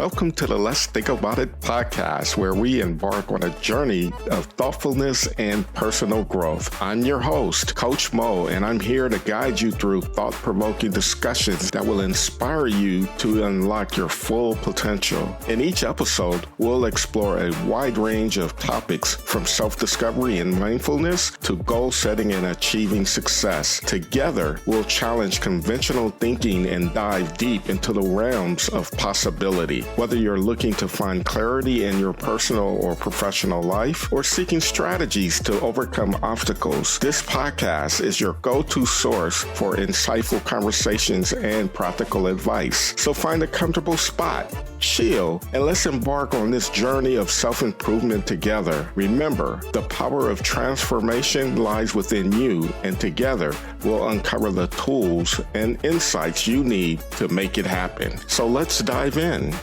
welcome to the Let's Think About It podcast, where we embark on a journey of thoughtfulness and personal growth. I'm your host, Coach Mo, and I'm here to guide you through thought-provoking discussions that will inspire you to unlock your full potential. In each episode, we'll explore a wide range of topics from self-discovery and mindfulness to goal setting and achieving success. Together, we'll challenge conventional thinking and dive deep into the realms of possibility. Whether you're looking to find clarity in your personal or professional life or seeking strategies to overcome obstacles, this podcast is your go-to source for insightful conversations and practical advice. So find a comfortable spot, chill, and let's embark on this journey of self-improvement together. Remember, the power of transformation lies within you, and together we'll uncover the tools and insights you need to make it happen. So let's dive in.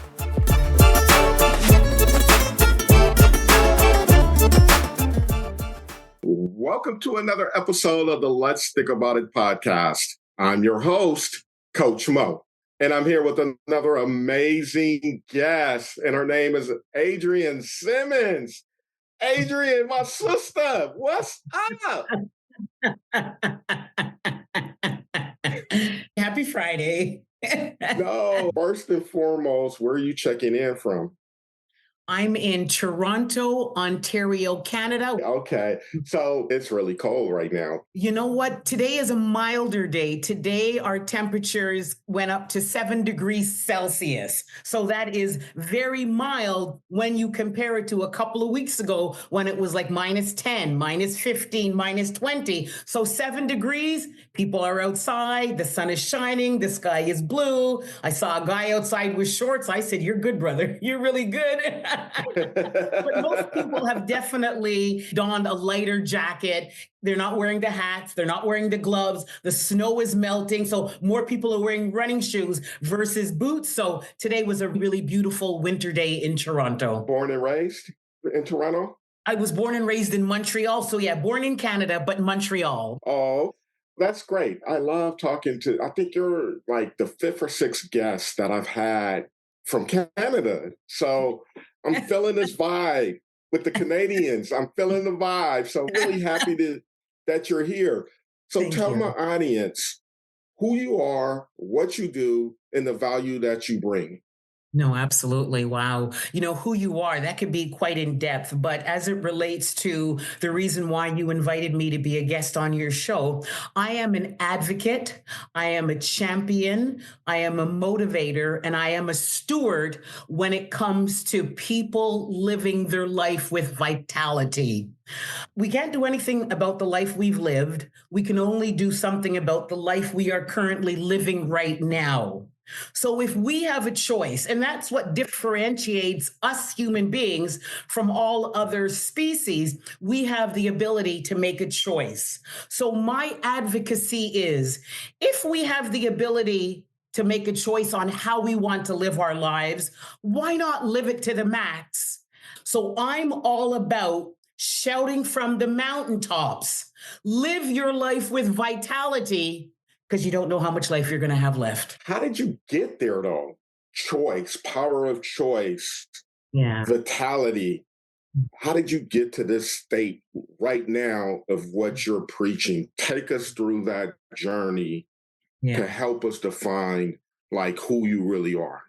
Welcome to another episode of the Let's Think About It podcast. I'm your host, Coach Mo, and I'm here with another amazing guest, and her name is Adrienne Simmons. Adrienne, my sister, what's up? Happy Friday. No, first and foremost, where are you checking in from? I'm in Toronto, Ontario, Canada. Okay, so it's really cold right now. You know what? Today is a milder day. Today, our temperatures went up to 7 degrees Celsius. So that is very mild when you compare it to a couple of weeks ago when it was like minus 10, minus 15, minus 20. So 7 degrees, people are outside, the sun is shining, the sky is blue. I saw a guy outside with shorts. I said, "You're good, brother. You're really good." But most people have definitely donned a lighter jacket. They're not wearing the hats. They're not wearing the gloves. The snow is melting. So more people are wearing running shoes versus boots. So today was a really beautiful winter day in Toronto. Born and raised in Toronto? I was born and raised in Montreal. So yeah, born in Canada, but Montreal. Oh, that's great. I love talking to, I think you're like the fifth or sixth guest that I've had from Canada. So I'm feeling this vibe with the Canadians. I'm feeling the vibe. So really happy that you're here. So Thank tell you. my audience who you are, what you do, and the value that you bring. No, absolutely. Wow. You know, who you are, that could be quite in depth. But as it relates to the reason why you invited me to be a guest on your show, I am an advocate. I am a champion. I am a motivator, and I am a steward when it comes to people living their life with vitality. We can't do anything about the life we've lived. We can only do something about the life we are currently living right now. So if we have a choice, and that's what differentiates us human beings from all other species, we have the ability to make a choice. So my advocacy is, if we have the ability to make a choice on how we want to live our lives, why not live it to the max? So I'm all about shouting from the mountaintops, live your life with vitality, because you don't know how much life you're going to have left. How did you get there, though? Choice, power of choice, vitality. How did you get to this state right now of what you're preaching? Take us through that journey to help us define like who you really are.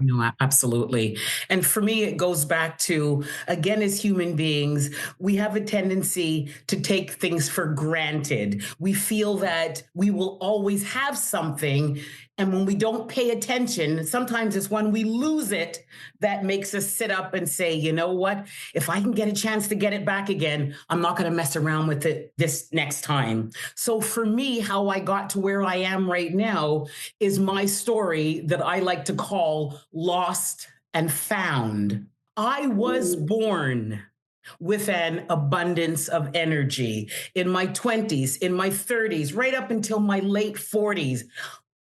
No, absolutely. And for me, it goes back to, again, as human beings, we have a tendency to take things for granted. We feel that we will always have something. And when we don't pay attention, sometimes it's when we lose it that makes us sit up and say, you know what, if I can get a chance to get it back again, I'm not going to mess around with it this next time. So for me, how I got to where I am right now is my story that I like to call lost and found. I was born with an abundance of energy in my 20s, in my 30s, right up until my late 40s.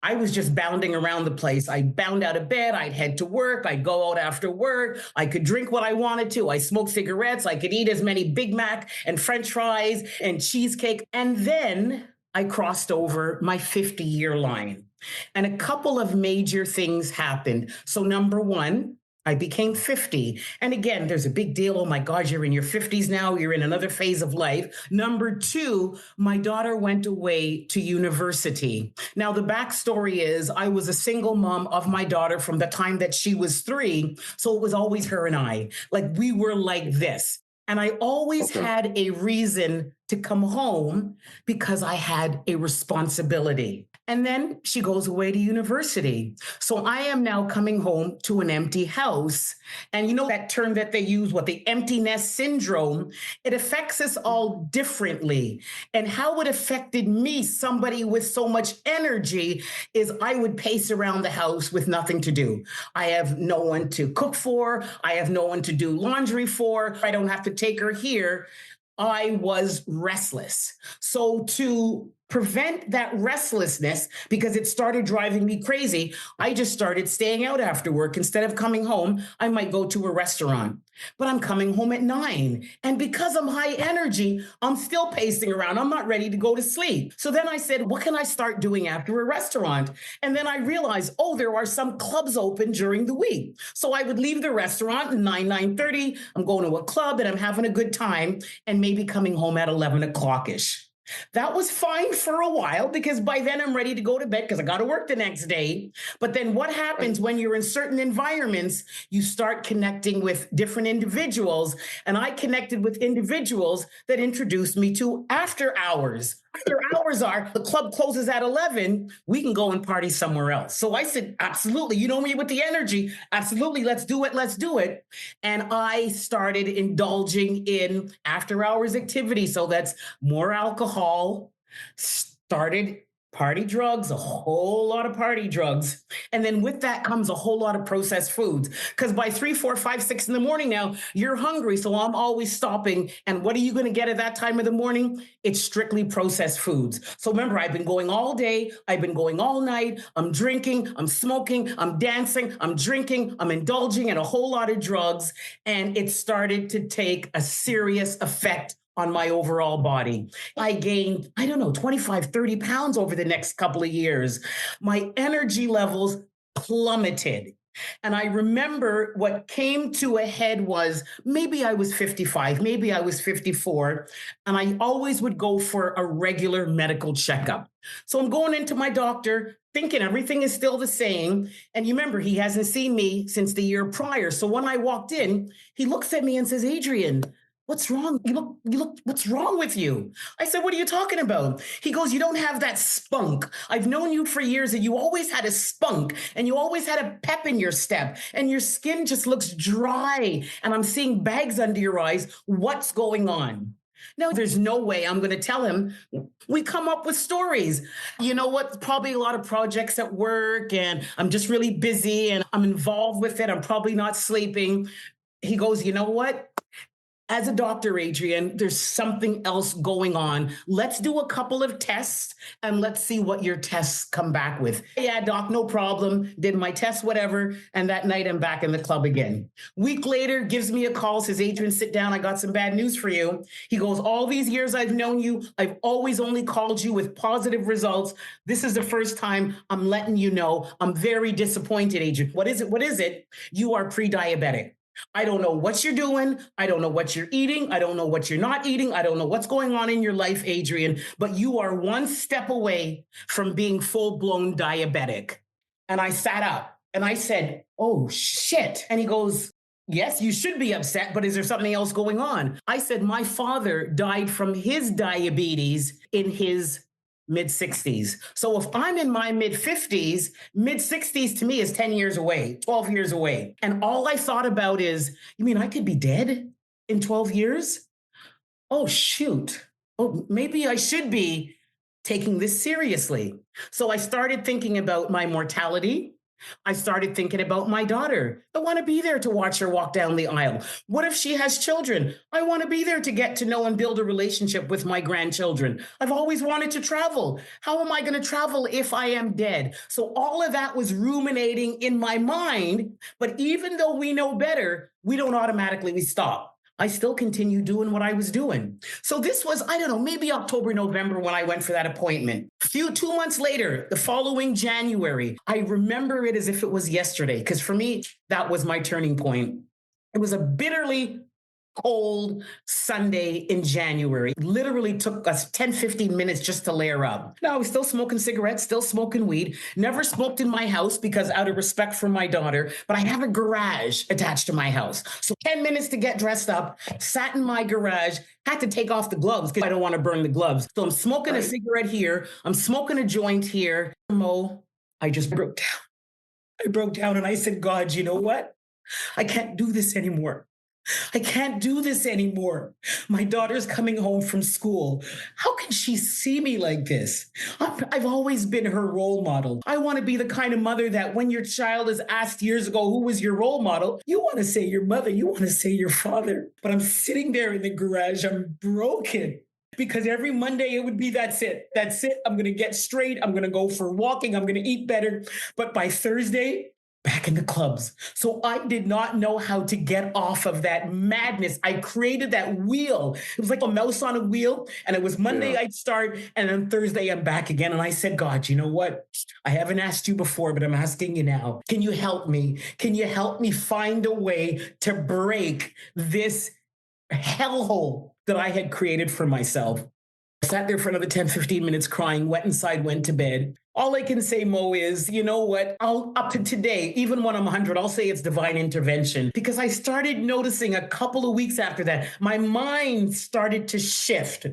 I was just bounding around the place. I'd bound out of bed. I'd head to work. I'd go out after work. I could drink what I wanted to. I smoked cigarettes. I could eat as many Big Mac and French fries and cheesecake. And then I crossed over my 50-year line. And a couple of major things happened. So number one, I became 50. And again, there's a big deal. Oh my God, you're in your 50s now. You're in another phase of life. Number two, my daughter went away to university. Now, the backstory is I was a single mom of my daughter from the time that she was 3. So it was always her and I. Like we were like this. And I always had a reason to come home because I had a responsibility. And then she goes away to university. So I am now coming home to an empty house. And you know that term that they use, what the empty nest syndrome, it affects us all differently. And how it affected me, somebody with so much energy, is I would pace around the house with nothing to do. I have no one to cook for. I have no one to do laundry for. I don't have to take her here. I was restless. So to prevent that restlessness, because it started driving me crazy, I just started staying out after work. Instead of coming home, I might go to a restaurant, but I'm coming home at 9. And because I'm high energy, I'm still pacing around. I'm not ready to go to sleep. So then I said, what can I start doing after a restaurant? And then I realized, oh, there are some clubs open during the week. So I would leave the restaurant at 9:30. I'm going to a club and I'm having a good time and maybe coming home at 11 o'clock-ish. That was fine for a while because by then I'm ready to go to bed because I got to work the next day. But then what happens when you're in certain environments, you start connecting with different individuals. And I connected with individuals that introduced me to after hours. After hours are the club closes at 11, we can go and party somewhere else. So I said, absolutely. You know me with the energy. Absolutely. Let's do it. Let's do it. And I started indulging in after hours activity. So that's more alcohol, started party drugs, a whole lot of party drugs. And then with that comes a whole lot of processed foods. Because by 3, 4, 5, 6 in the morning now, you're hungry. So I'm always stopping. And what are you going to get at that time of the morning? It's strictly processed foods. So remember, I've been going all day. I've been going all night. I'm drinking, I'm smoking, I'm dancing, I'm drinking, I'm indulging in a whole lot of drugs. And it started to take a serious effect on my overall body. I gained, 25, 30 pounds over the next couple of years. My energy levels plummeted. And I remember what came to a head was maybe I was 55, maybe I was 54, and I always would go for a regular medical checkup. So I'm going into my doctor thinking everything is still the same. And you remember, he hasn't seen me since the year prior. So when I walked in, he looks at me and says, Adrienne, what's wrong? What's wrong with you? I said, what are you talking about? He goes, you don't have that spunk. I've known you for years and you always had a spunk and you always had a pep in your step and your skin just looks dry. And I'm seeing bags under your eyes. What's going on? No, there's no way I'm going to tell him. We come up with stories. You know what? Probably a lot of projects at work and I'm just really busy and I'm involved with it. I'm probably not sleeping. He goes, you know what? As a doctor, Adrienne, there's something else going on. Let's do a couple of tests and let's see what your tests come back with. Yeah, doc, no problem. Did my test, whatever. And that night I'm back in the club again. Week later, gives me a call, says, Adrienne, sit down. I got some bad news for you. He goes, all these years I've known you, I've always only called you with positive results. This is the first time I'm letting you know. I'm very disappointed, Adrienne. What is it? What is it? You are pre-diabetic. I don't know what you're doing. I don't know what you're eating. I don't know what you're not eating. I don't know what's going on in your life, Adrienne, but you are one step away from being full-blown diabetic. And I sat up and I said, oh, shit. And he goes, yes, you should be upset, but is there something else going on? I said, my father died from his diabetes in his mid-60s. So if I'm in my mid-50s, mid-60s to me is 10 years away, 12 years away. And all I thought about is, you mean I could be dead in 12 years? Oh, shoot. Oh, maybe I should be taking this seriously. So I started thinking about my mortality. I started thinking about my daughter. I want to be there to watch her walk down the aisle. What if she has children? I want to be there to get to know and build a relationship with my grandchildren. I've always wanted to travel. How am I going to travel if I am dead? So all of that was ruminating in my mind. But even though we know better, we don't automatically stop. I still continue doing what I was doing. So this was, I don't know, maybe October, November when I went for that appointment. 2 months later, the following January, I remember it as if it was yesterday, because for me, that was my turning point. It was a bitterly cold Sunday in January. Literally took us 10, 15 minutes just to layer up. Now, I was still smoking cigarettes, still smoking weed, never smoked in my house because out of respect for my daughter, but I have a garage attached to my house. So 10 minutes to get dressed up, sat in my garage, had to take off the gloves because I don't want to burn the gloves. So I'm smoking a cigarette here. I'm smoking a joint here. Mo, I just broke down. I broke down and I said, God, you know what? I can't do this anymore. I can't do this anymore. My daughter's coming home from school. How can she see me like this? I've always been her role model. I want to be the kind of mother that when your child is asked years ago, who was your role model? You want to say your mother, you want to say your father. But I'm sitting there in the garage, I'm broken. Because every Monday it would be, that's it. That's it. I'm going to get straight. I'm going to go for walking. I'm going to eat better. But by Thursday, back in the clubs. So I did not know how to get off of that madness. I created that wheel. It was like a mouse on a wheel. And it was Monday I'd start, and then Thursday I'm back again. And I said, God, you know what? I haven't asked you before, but I'm asking you now. Can you help me? Can you help me find a way to break this hellhole that I had created for myself? I sat there for another 10, 15 minutes crying, went inside, went to bed. All I can say, Mo, is, you know what? Up to today, even when I'm 100, I'll say it's divine intervention, because I started noticing a couple of weeks after that, my mind started to shift.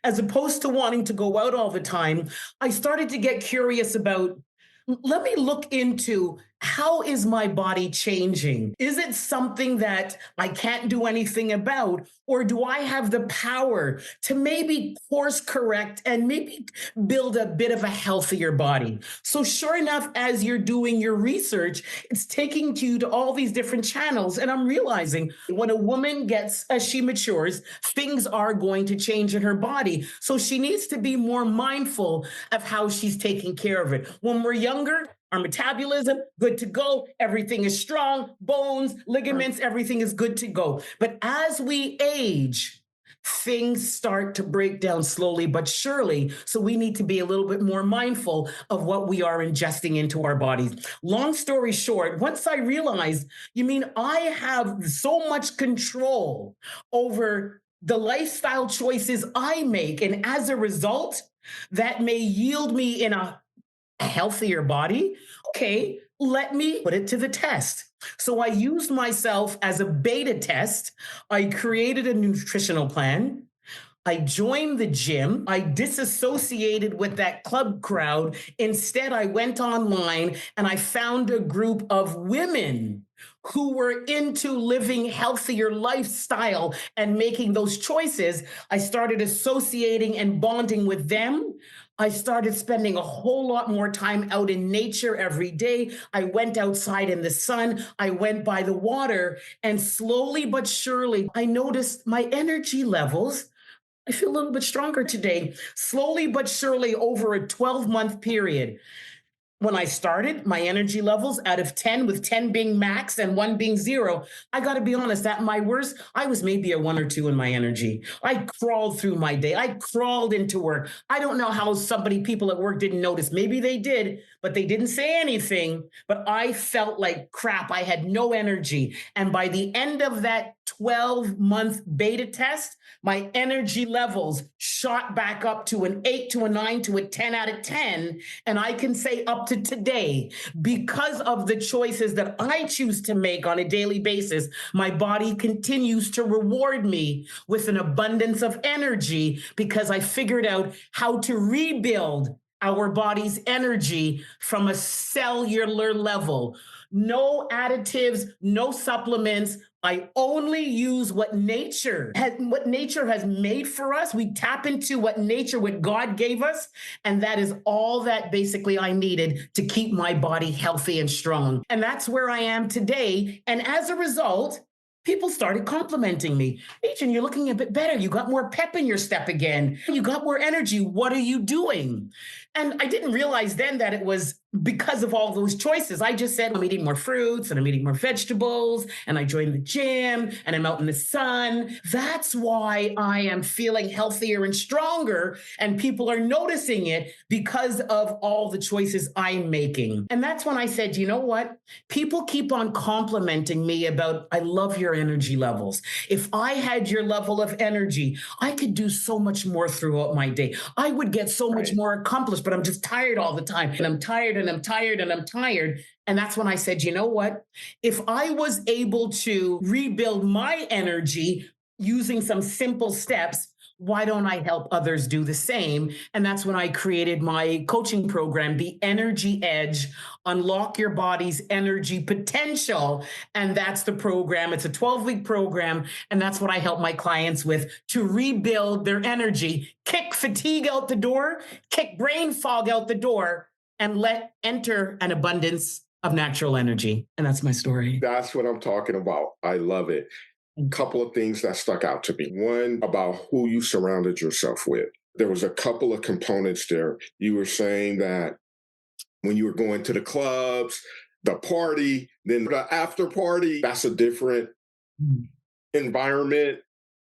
As opposed to wanting to go out all the time, I started to get curious about, let me look into, how is my body changing? Is it something that I can't do anything about? Or do I have the power to maybe course correct and maybe build a bit of a healthier body? So sure enough, as you're doing your research, it's taking you to all these different channels. And I'm realizing when a woman gets, as she matures, things are going to change in her body. So she needs to be more mindful of how she's taking care of it. When we're younger, our metabolism, good to go. Everything is strong, bones, ligaments, everything is good to go. But as we age, things start to break down slowly but surely. So we need to be a little bit more mindful of what we are ingesting into our bodies. Long story short, once I realized, you mean I have so much control over the lifestyle choices I make, and as a result, that may yield me in a healthier body. Okay, let me put it to the test. So I used myself as a beta test. I created a nutritional plan. I joined the gym. I disassociated with that club crowd. Instead, I went online and I found a group of women who were into living healthier lifestyle and making those choices. I started associating and bonding with them. I started spending a whole lot more time out in nature every day. I went outside in the sun. I went by the water, and slowly but surely, I noticed my energy levels. I feel a little bit stronger today. Slowly but surely, over a 12-month period. When I started, my energy levels out of 10, with 10 being max and 1 being 0, I got to be honest, at my worst, I was maybe a 1 or 2 in my energy. I crawled through my day. I crawled into work. I don't know how people at work didn't notice. Maybe they did, but they didn't say anything. But I felt like crap. I had no energy. And by the end of that 12-month beta test, my energy levels shot back up to an 8 to a 9 to a 10 out of 10. And I can say up to today, because of the choices that I choose to make on a daily basis, my body continues to reward me with an abundance of energy, because I figured out how to rebuild our body's energy from a cellular level. No additives, no supplements. I only use what nature has made for us. We tap into what God gave us. And that is all that basically I needed to keep my body healthy and strong. And that's where I am today. And as a result, people started complimenting me. Adrienne, you're looking a bit better. You got more pep in your step again. You got more energy. What are you doing? And I didn't realize then that it was because of all those choices. I just said I'm eating more fruits and I'm eating more vegetables and I joined the gym and I'm out in the sun. That's why I am feeling healthier and stronger. And people are noticing it because of all the choices I'm making. And that's when I said, you know what? People keep on complimenting me about, I love your energy levels. If I had your level of energy, I could do so much more throughout my day. I would get so much more accomplished, but I'm just tired all the time. And I'm tired and I'm tired and I'm tired. And that's when I said, you know what? If I was able to rebuild my energy using some simple steps, why don't I help others do the same? And that's when I created my coaching program, The Energy Edge, Unlock Your Body's Energy Potential. And that's the program. It's a 12-week program. And that's what I help my clients with, to rebuild their energy, kick fatigue out the door, kick brain fog out the door, and let enter an abundance of natural energy. And that's my story. That's what I'm talking about. I love it. Couple of things that stuck out to me. One, about who you surrounded yourself with. There was a couple of components there. You were saying that when you were going to the clubs, the party, then the after party, that's a different environment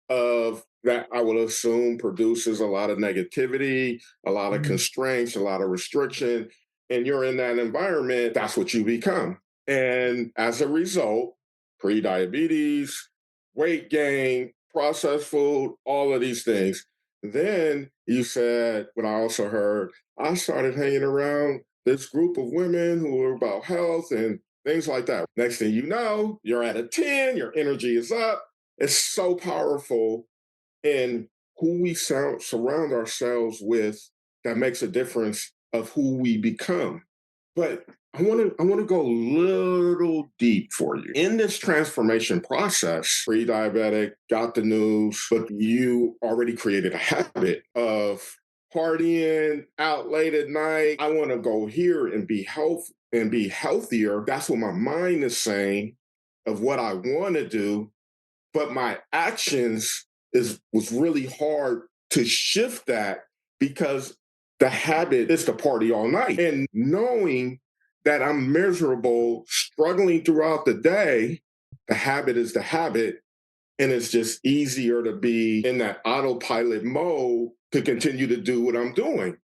of that, I would assume, produces a lot of negativity, a lot of constraints, a lot of restriction. And you're in that environment, that's what you become. And as a result, pre-diabetes, weight gain, processed food, all of these things. Then you said, what I also heard, I started hanging around this group of women who were about health and things like that. Next thing you know, you're at a 10, your energy is up. It's so powerful in who we surround ourselves with that makes a difference of who we become. But I want to go a little deep for you. In this transformation process, pre-diabetic, got the news, but you already created a habit of partying out late at night. I want to go here and be healthier. That's what my mind is saying of what I want to do, but my actions was really hard to shift that because the habit is to party all night. And knowing that I'm miserable, struggling throughout the day, the habit is the habit. And it's just easier to be in that autopilot mode to continue to do what I'm doing.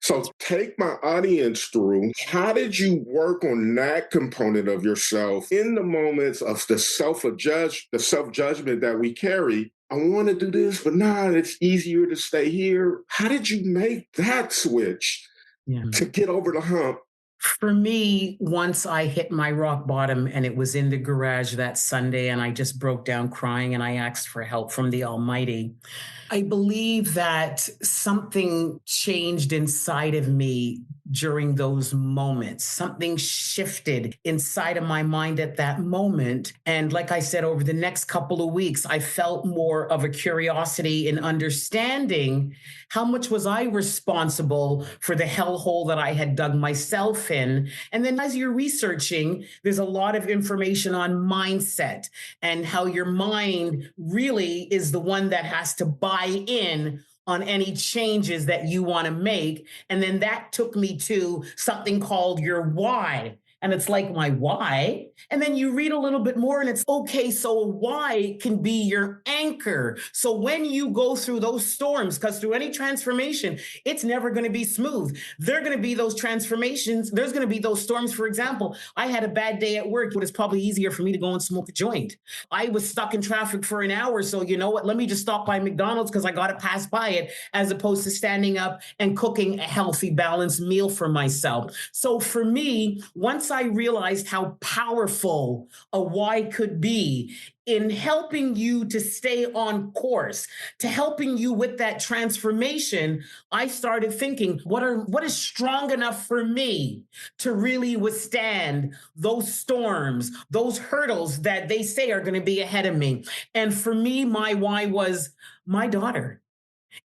So take my audience through, how did you work on that component of yourself in the moments of the self-judgment that we carry? I want to do this, but it's easier to stay here. How did you make that switch to get over the hump? For me, once I hit my rock bottom, and it was in the garage that Sunday, and I just broke down crying and I asked for help from the Almighty. I believe that something changed inside of me during those moments. Something shifted inside of my mind at that moment. And like I said, over the next couple of weeks, I felt more of a curiosity in understanding how much was I responsible for the hellhole that I had dug myself in. And then as you're researching, there's a lot of information on mindset and how your mind really is the one that has to buy in on any changes that you want to make. And then that took me to something called your why. And it's like, my why? And then you read a little bit more and it's okay. So why can be your anchor. So when you go through those storms, because through any transformation, it's never going to be smooth. There are going to be those transformations. There's going to be those storms. For example, I had a bad day at work, but it's probably easier for me to go and smoke a joint. I was stuck in traffic for an hour. So you know what? Let me just stop by McDonald's because I got to pass by it, as opposed to standing up and cooking a healthy, balanced meal for myself. So for me, once I realized how powerful a why could be in helping you to stay on course, to helping you with that transformation, I started thinking, what is strong enough for me to really withstand those storms, those hurdles that they say are going to be ahead of me. And for me, my why was my daughter.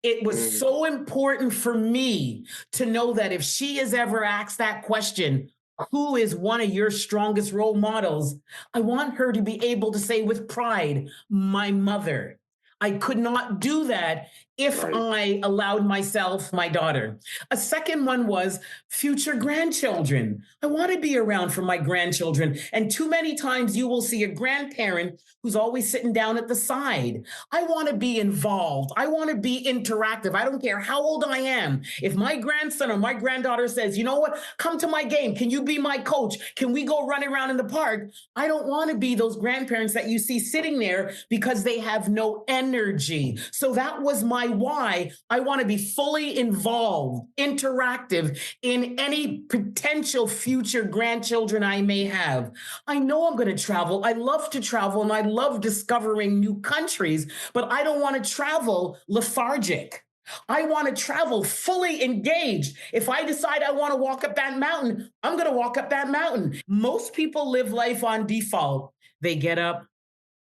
It was so important for me to know that if she is ever asked that question, who is one of your strongest role models? I want her to be able to say with pride, my mother. I could not do that if Right. I allowed myself my daughter. A second one was future grandchildren. I want to be around for my grandchildren. And too many times you will see a grandparent who's always sitting down at the side. I want to be involved. I want to be interactive. I don't care how old I am. If my grandson or my granddaughter says, you know what, come to my game. Can you be my coach? Can we go run around in the park? I don't want to be those grandparents that you see sitting there because they have no energy. So that was my why. I want to be fully involved, interactive in any potential future grandchildren I may have. I know I'm going to travel. I love to travel and I love discovering new countries, but I don't want to travel lethargic. I want to travel fully engaged. If I decide I want to walk up that mountain, I'm going to walk up that mountain. Most people live life on default. They get up,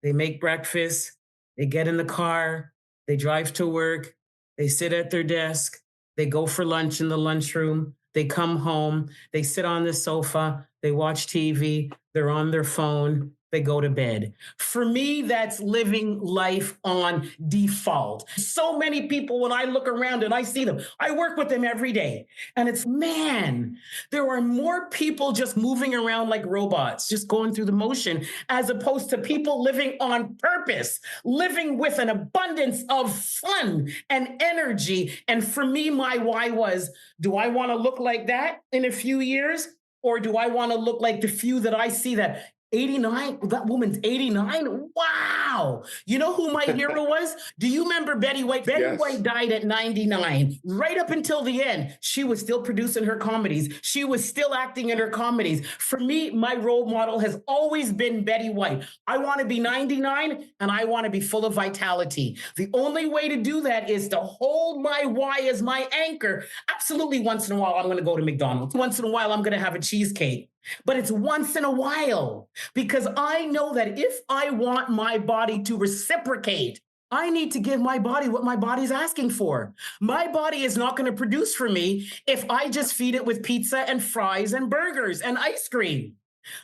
they make breakfast, they get in the car, they drive to work, they sit at their desk, they go for lunch in the lunchroom, they come home, they sit on the sofa, they watch TV, they're on their phone, they go to bed. For me, that's living life on default. So many people, when I look around and I see them, I work with them every day. And it's, man, there are more people just moving around like robots, just going through the motion, as opposed to people living on purpose, living with an abundance of fun and energy. And for me, my why was, do I want to look like that in a few years? Or do I want to look like the few that I see that 89? That woman's 89? Wow. You know who my hero was? Do you remember Betty White? Betty Yes. White died at 99. Right up until the end, she was still producing her comedies. She was still acting in her comedies. For me, my role model has always been Betty White. I want to be 99 and I want to be full of vitality. The only way to do that is to hold my why as my anchor. Absolutely, once in a while, I'm going to go to McDonald's. Once in a while, I'm going to have a cheesecake. But it's once in a while, because I know that if I want my body to reciprocate, I need to give my body what my body's asking for. My body is not going to produce for me if I just feed it with pizza and fries and burgers and ice cream.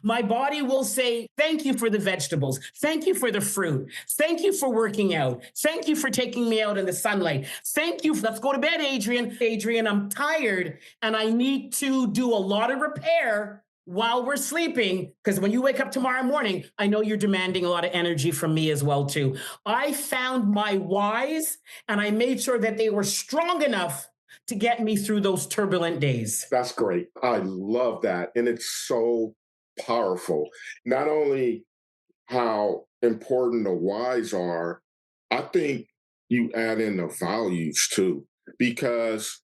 My body will say, thank you for the vegetables. Thank you for the fruit. Thank you for working out. Thank you for taking me out in the sunlight. Thank you. Let's go to bed, Adrienne. Adrienne, I'm tired and I need to do a lot of repair while we're sleeping, because when you wake up tomorrow morning, I know you're demanding a lot of energy from me as well, too. I found my whys and I made sure that they were strong enough to get me through those turbulent days. That's great. I love that. And it's so powerful. Not only how important the whys are, I think you add in the values too, because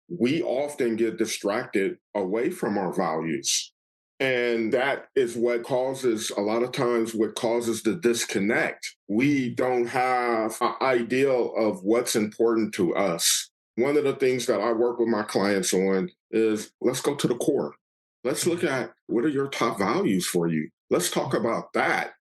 we often get distracted away from our values. And that is what causes, a lot of times, what causes the disconnect. We don't have an ideal of what's important to us. One of the things that I work with my clients on is, let's go to the core. Let's look at, what are your top values for you? Let's talk about that.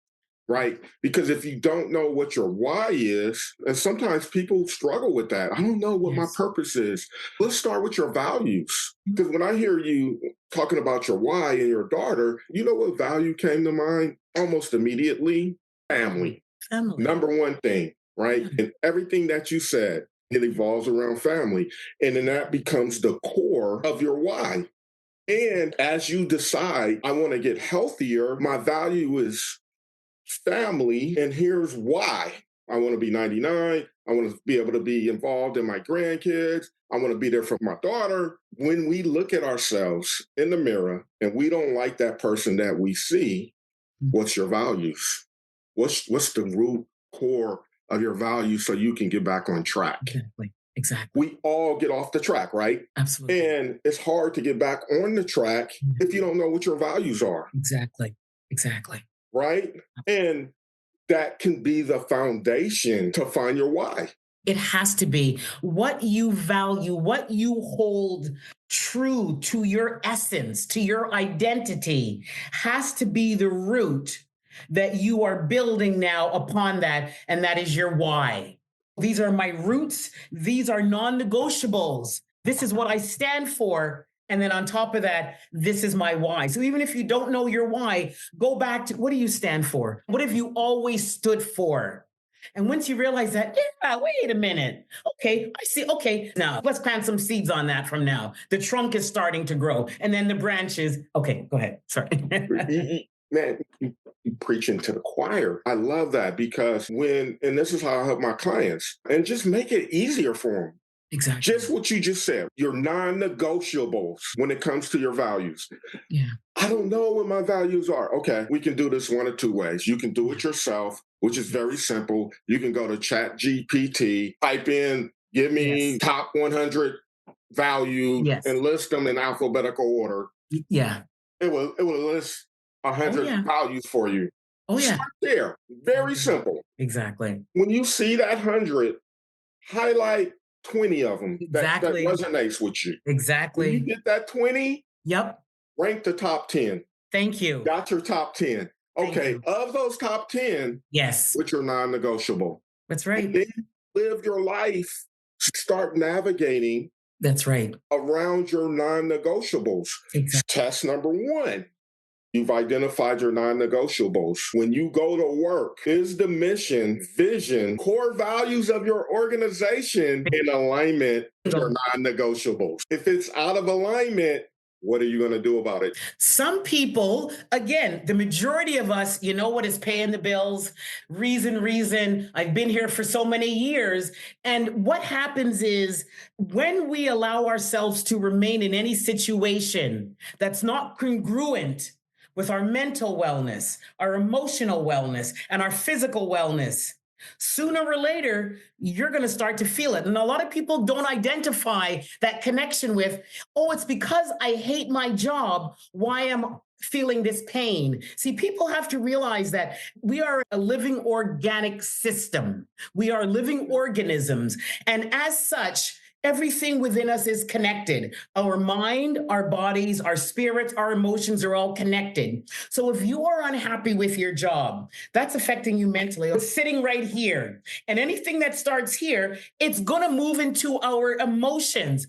Right? Because if you don't know what your why is, and sometimes people struggle with that. I don't know what my purpose is. Let's start with your values. Because when I hear you talking about your why and your daughter, you know what value came to mind almost immediately? Family. Family. Number one thing, right? And everything that you said, it evolves around family. And then that becomes the core of your why. And as you decide, I want to get healthier, my value is family, and here's why. I want to be 99. I want to be able to be involved in my grandkids. I want to be there for my daughter. When we look at ourselves in the mirror and we don't like that person that we see, what's your values? What's the root core of your values so you can get back on track? Exactly. We all get off the track, right? Absolutely. And it's hard to get back on the track if you don't know what your values are. Exactly. Right? And that can be the foundation to find your why. It has to be what you value, what you hold true to your essence, to your identity, has to be the root that you are building now upon that. And that is your why. These are my roots. These are non-negotiables. This is what I stand for. And then on top of that, this is my why. So even if you don't know your why, go back to, what do you stand for? What have you always stood for? And once you realize that, yeah, wait a minute. Okay, I see. Okay, now let's plant some seeds on that from now. The trunk is starting to grow, and then the branches. Okay, go ahead. Sorry. Man, you preaching to the choir. I love that because and this is how I help my clients, and just make it easier for them. Exactly. Just what you just said, your non negotiables when it comes to your values. Yeah. I don't know what my values are. Okay, we can do this one of two ways. You can do it yourself, which is very simple. You can go to Chat GPT, type in, give me Yes. top 100 values Yes. and list them in alphabetical order. Yeah. It will list Oh 100 yeah. values for you. Oh yeah. Start there. Very simple. Exactly. When you see that 100, highlight 20 of them that Exactly. resonates with you. When you Exactly. get that 20, Yep. rank the top 10. Thank you. Got your top 10. Thank Okay, you. of those top 10, Yes. which are non-negotiable. That's And right. then live your life, start navigating That's right. around your non-negotiables. Exactly. Test number one. You've identified your non-negotiables. When you go to work, is the mission, vision, core values of your organization in alignment with your non-negotiables? If it's out of alignment, what are you going to do about it? Some people, again, the majority of us, you know what is paying the bills? Reason. I've been here for so many years. And what happens is when we allow ourselves to remain in any situation that's not congruent with our mental wellness, our emotional wellness, and our physical wellness, sooner or later, you're going to start to feel it. And a lot of people don't identify that connection with, oh, it's because I hate my job. Why am I feeling this pain? See, people have to realize that we are a living organic system. We are living organisms. And as such, everything within us is connected. Our mind, our bodies, our spirits, our emotions are all connected. So if you are unhappy with your job, that's affecting you mentally. It's sitting right here. And anything that starts here, it's going to move into our emotions.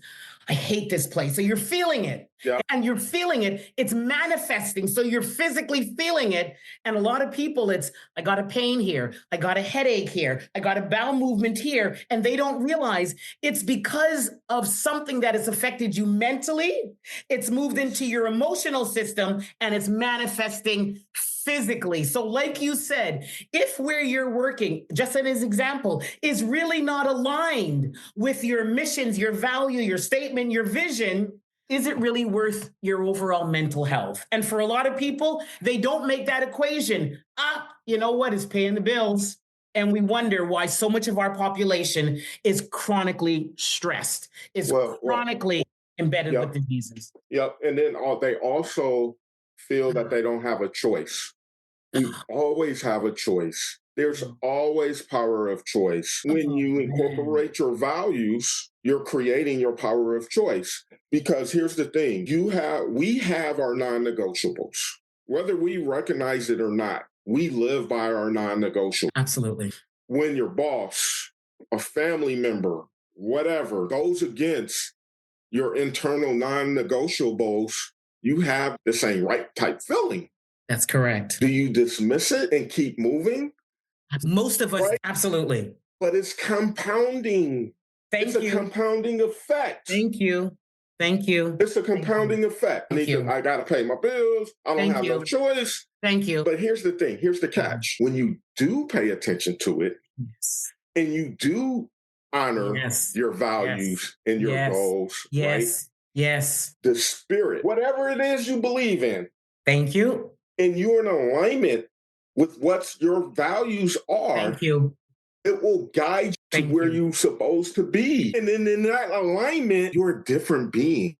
I hate this place. So you're feeling it. Yeah. And you're feeling it. It's manifesting. So you're physically feeling it. And a lot of people, I got a pain here. I got a headache here. I got a bowel movement here. And they don't realize it's because of something that has affected you mentally. It's moved into your emotional system and it's manifesting physically. So like you said, if where you're working, just as an example, is really not aligned with your missions, your value, your statement, your vision, is it really worth your overall mental health? And for a lot of people, they don't make that equation. You know what? It's paying the bills. And we wonder why so much of our population is chronically stressed, is chronically embedded with diseases. Yep. And then they also feel that they don't have a choice. We always have a choice. There's always power of choice. When you incorporate your values, you're creating your power of choice. Because here's the thing, we have our non-negotiables. Whether we recognize it or not, we live by our non-negotiables. Absolutely. When your boss, a family member, whatever, goes against your internal non-negotiables, you have the same right type feeling. That's correct. Do you dismiss it and keep moving? Most of us, right? Absolutely. But it's compounding. It's a compounding effect. Thank you. It's a compounding effect. I got to pay my bills. I don't have no choice. Thank you. But here's the thing. Here's the catch. When you do pay attention to it, and you do honor your values and your goals, right? Yes. The spirit, whatever it is you believe in. Thank you. And you're in alignment with what your values are. Thank you. It will guide you to where you're supposed to be. And then in that alignment, you're a different being.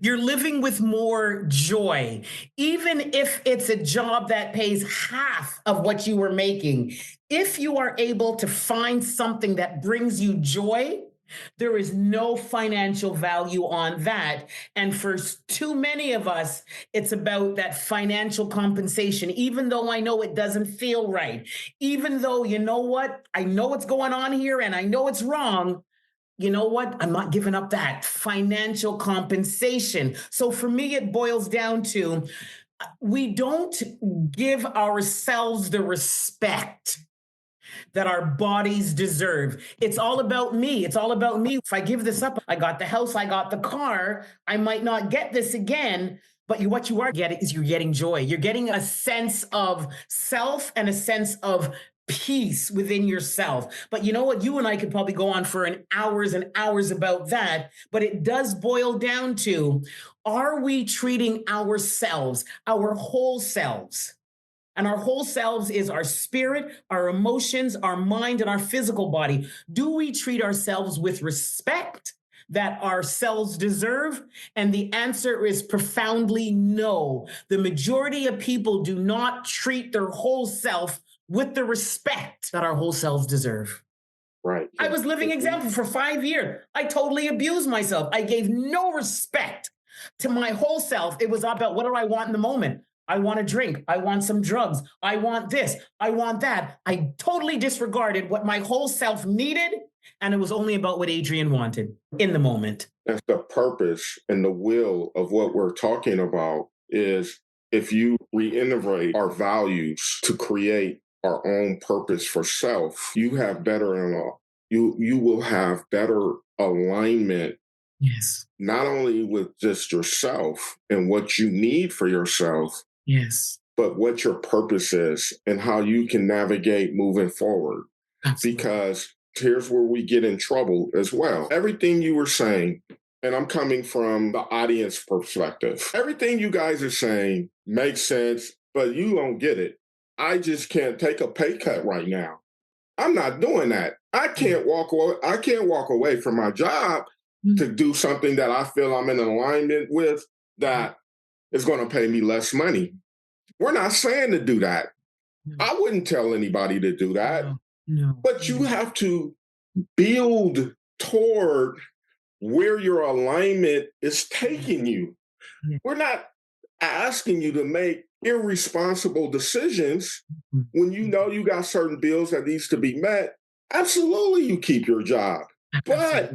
You're living with more joy, even if it's a job that pays half of what you were making. If you are able to find something that brings you joy, there is no financial value on that. And for too many of us, it's about that financial compensation, even though I know it doesn't feel right, even though, you know what, I know what's going on here and I know it's wrong. You know what? I'm not giving up that financial compensation. So for me, it boils down to we don't give ourselves the respect that our bodies deserve. It's all about me. It's all about me. If I give this up, I got the house, I got the car, I might not get this again. But what you are getting is you're getting joy. You're getting a sense of self and a sense of peace within yourself. But you know what? You and I could probably go on for an hours and hours about that. But it does boil down to, are we treating ourselves, our whole selves? And our whole selves is our spirit, our emotions, our mind, and our physical body. Do we treat ourselves with respect that our selves deserve? And the answer is profoundly no. The majority of people do not treat their whole self with the respect that our whole selves deserve. Right. I was living example for 5 years. I totally abused myself. I gave no respect to my whole self. It was about, what do I want in the moment? I want a drink. I want some drugs. I want this. I want that. I totally disregarded what my whole self needed. And it was only about what Adrienne wanted in the moment. That's the purpose and the will of what we're talking about is if you reintegrate our values to create our own purpose for self, you have you will have better alignment. Yes. Not only with just yourself and what you need for yourself, yes, but what your purpose is and how you can navigate moving forward. Absolutely. Because here's where we get in trouble as well. Everything you were saying, and I'm coming from the audience perspective, everything you guys are saying makes sense, but you don't get it. I just can't take a pay cut right now. I'm not doing that. I can't walk away from my job to do something that I feel I'm in alignment with that is going to pay me less money. We're not saying to do that. I wouldn't tell anybody to do that. No. But you have to build toward where your alignment is taking you. We're not asking you to make irresponsible decisions when you know you got certain bills that needs to be met. Absolutely, you keep your job. But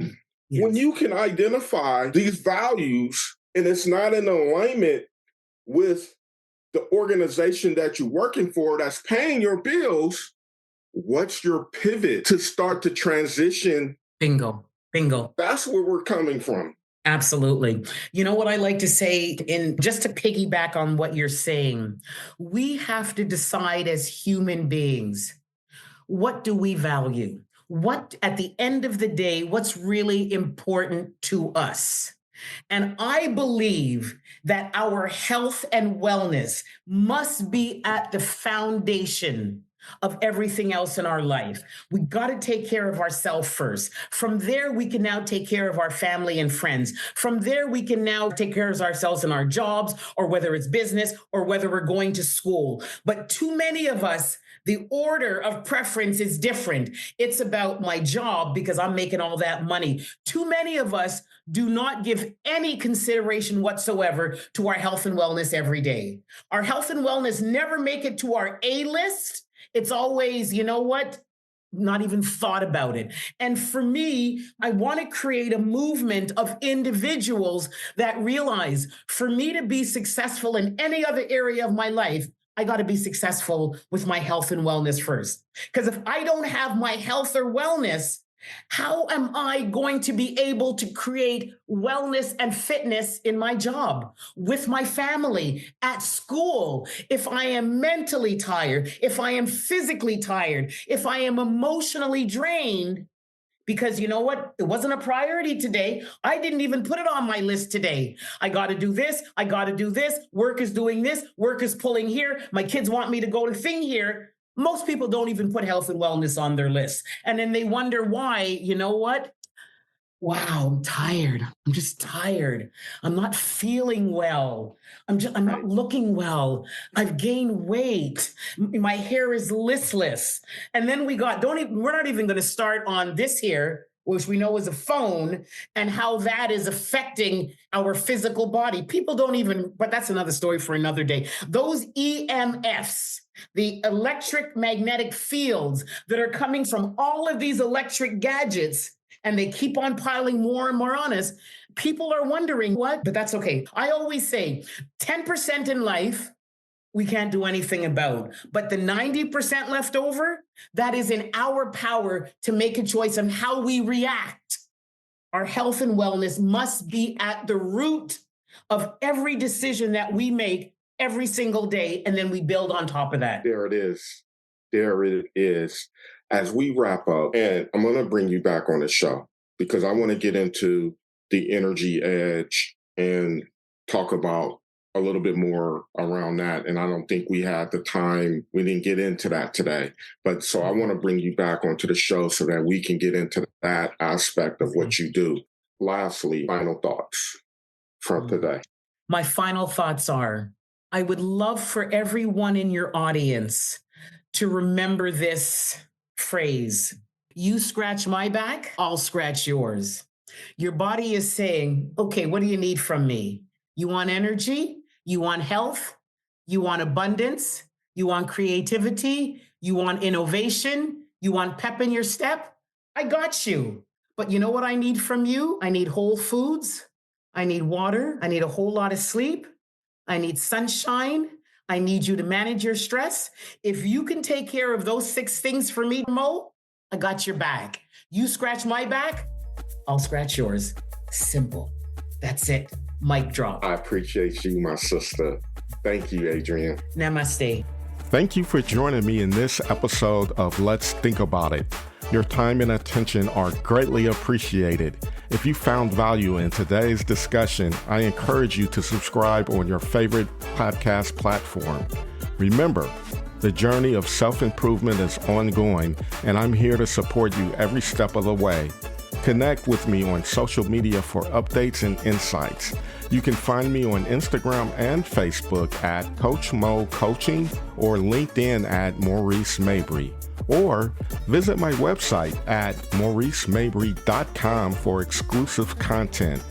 when you can identify these values and it's not in alignment with the organization that you're working for that's paying your bills, what's your pivot to start to transition? Bingo. That's where we're coming from. Absolutely. You know what I like to say, just to piggyback on what you're saying, we have to decide as human beings, what do we value? What, at the end of the day, what's really important to us? And I believe that our health and wellness must be at the foundation of everything else in our life. We got to take care of ourselves first. From there, we can now take care of our family and friends. From there, we can now take care of ourselves in our jobs, or whether it's business, or whether we're going to school. But too many of us, the order of preference is different. It's about my job because I'm making all that money. Too many of us do not give any consideration whatsoever to our health and wellness every day. Our health and wellness never make it to our A list. It's always, you know what? Not even thought about it. And for me, I want to create a movement of individuals that realize, for me to be successful in any other area of my life, I got to be successful with my health and wellness first. Because if I don't have my health or wellness, how am I going to be able to create wellness and fitness in my job, with my family, at school? If I am mentally tired, if I am physically tired, if I am emotionally drained, because you know what? It wasn't a priority today. I didn't even put it on my list today. I got to do this. I got to do this. Work is doing this. Work is pulling here. My kids want me to go to thing here. Most people don't even put health and wellness on their list. And then they wonder why. You know what? Wow, I'm tired. I'm just tired. I'm not feeling well. I'm not looking well. I've gained weight. My hair is listless. And then we're not even going to start on this here, which we know is a phone, and how that is affecting our physical body. People don't even, but that's another story for another day. Those EMFs, the electric fields that are coming from all of these electric gadgets, and they keep on piling more and more on us. People are wondering what, but that's okay. I always say 10% in life we can't do anything about. But the 90% left over, that is in our power to make a choice on how we react. Our health and wellness must be at the root of every decision that we make every single day, and then we build on top of that. There it is. There it is. As we wrap up, and I'm going to bring you back on the show because I want to get into the energy edge and talk about a little bit more around that. And I don't think we had the time. We didn't get into that today. But so I want to bring you back onto the show so that we can get into that aspect of what you do. Lastly, final thoughts from today. My final thoughts are, I would love for everyone in your audience to remember this phrase. You scratch my back, I'll scratch yours. Your body is saying, okay, what do you need from me? You want energy? You want health? You want abundance? You want creativity? You want innovation? You want pep in your step? I got you. But you know what I need from you? I need whole foods. I need water. I need a whole lot of sleep. I need sunshine. I need you to manage your stress. If you can take care of those 6 things for me, Mo, I got your back. You scratch my back, I'll scratch yours. Simple. That's it. Mic drop. I appreciate you, my sister. Thank you, Adrienne. Namaste. Thank you for joining me in this episode of Let's Think About It. Your time and attention are greatly appreciated. If you found value in today's discussion, I encourage you to subscribe on your favorite podcast platform. Remember, the journey of self-improvement is ongoing, and I'm here to support you every step of the way. Connect with me on social media for updates and insights. You can find me on Instagram and Facebook at Coach Mo Coaching or LinkedIn at Maurice Mabry. Or visit my website at mauricemabry.com for exclusive content.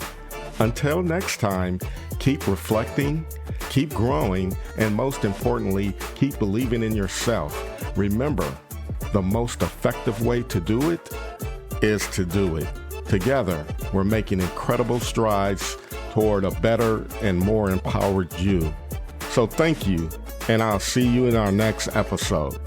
Until next time, keep reflecting, keep growing, and most importantly, keep believing in yourself. Remember, the most effective way to do it is to do it. Together, we're making incredible strides toward a better and more empowered you. So thank you, and I'll see you in our next episode.